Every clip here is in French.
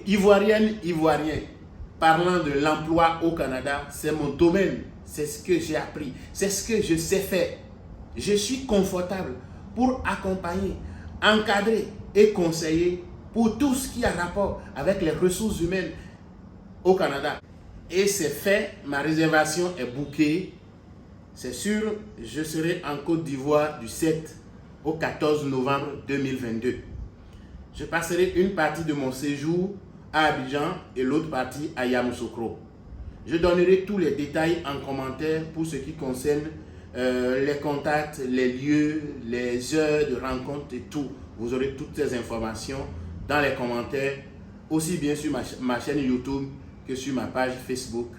Ivoirienne, Ivoirien, parlant de l'emploi au Canada, c'est mon domaine, c'est ce que j'ai appris, c'est ce que je sais faire. Je suis confortable pour accompagner, encadrer et conseiller pour tout ce qui a rapport avec les ressources humaines au Canada. Et c'est fait, ma réservation est bookée. C'est sûr, je serai en Côte d'Ivoire du 7 au 14 novembre 2022. Je passerai une partie de mon séjour à Abidjan et l'autre partie à Yamoussoukro. Je donnerai tous les détails en commentaire pour ce qui concerne les contacts, les lieux, les heures de rencontre et tout. Vous aurez toutes ces informations dans les commentaires, aussi bien sur ma chaîne YouTube que sur ma page Facebook,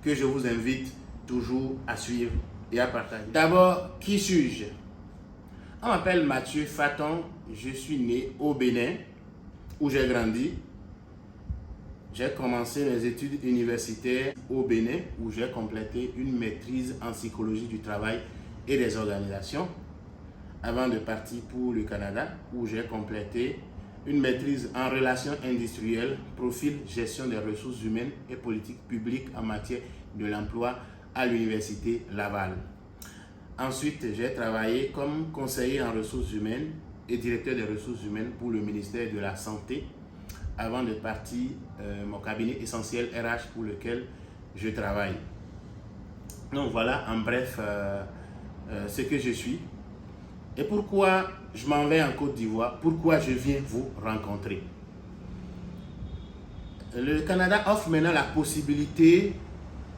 que je vous invite toujours à suivre et à partager. D'abord, qui suis-je? On m'appelle Mathieu Faton, je suis né au Bénin, où j'ai grandi. J'ai commencé mes études universitaires au Bénin, où j'ai complété une maîtrise en psychologie du travail et des organisations, avant de partir pour le Canada, où j'ai complété une maîtrise en relations industrielles, profil gestion des ressources humaines et politique publique en matière de l'emploi à l'université Laval. Ensuite, j'ai travaillé comme conseiller en ressources humaines et directeur des ressources humaines pour le ministère de la Santé, avant de partir mon cabinet essentiel RH pour lequel je travaille. Donc voilà en bref ce que je suis et pourquoi je m'en vais en Côte d'Ivoire, pourquoi je viens vous rencontrer. Le Canada offre maintenant la possibilité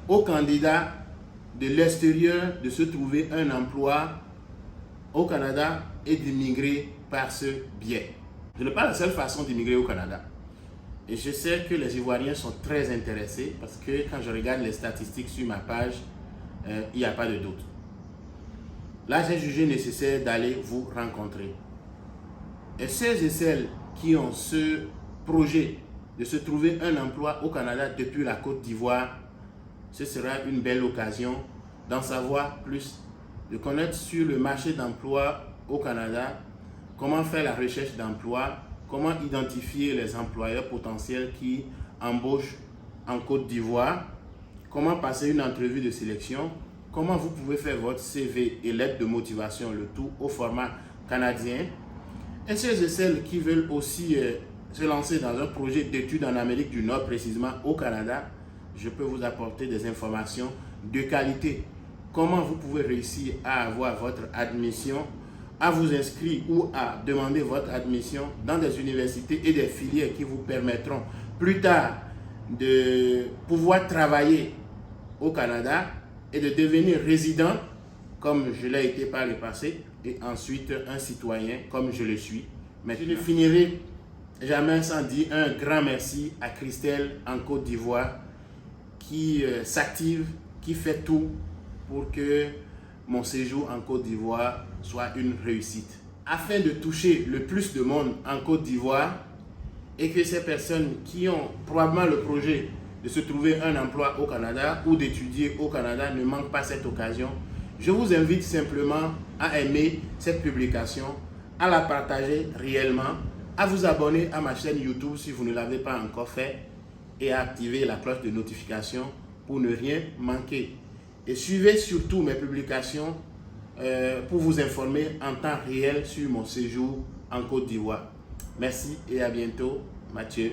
aux candidats de l'extérieur de se trouver un emploi au Canada et d'immigrer par ce biais. Ce n'est pas la seule façon d'immigrer au Canada. Et je sais que les Ivoiriens sont très intéressés parce que quand je regarde les statistiques sur ma page, il n'y a pas de doute. Là, j'ai jugé nécessaire d'aller vous rencontrer. Et ceux et celles qui ont ce projet de se trouver un emploi au Canada depuis la Côte d'Ivoire, ce sera une belle occasion d'en savoir plus, de connaître sur le marché d'emploi au Canada, comment faire la recherche d'emploi, comment identifier les employeurs potentiels qui embauchent en Côte d'Ivoire, comment passer une entrevue de sélection, comment vous pouvez faire votre CV et lettre de motivation, le tout au format canadien. Et ceux et celles qui veulent aussi se lancer dans un projet d'études en Amérique du Nord, précisément au Canada, je peux vous apporter des informations de qualité. Comment vous pouvez réussir à avoir votre admission, à vous inscrire ou à demander votre admission dans des universités et des filières qui vous permettront plus tard de pouvoir travailler au Canada et de devenir résident comme je l'ai été par le passé et ensuite un citoyen comme je le suis. Mais je ne finirai jamais sans dire un grand merci à Christelle en Côte d'Ivoire qui s'active, qui fait tout pour que mon séjour en Côte d'Ivoire soit une réussite. Afin de toucher le plus de monde en Côte d'Ivoire et que ces personnes qui ont probablement le projet de se trouver un emploi au Canada ou d'étudier au Canada ne manquent pas cette occasion, je vous invite simplement à aimer cette publication, à la partager réellement, à vous abonner à ma chaîne YouTube si vous ne l'avez pas encore fait et à activer la cloche de notification pour ne rien manquer. Et suivez surtout mes publications pour vous informer en temps réel sur mon séjour en Côte d'Ivoire. Merci et à bientôt. Mathieu.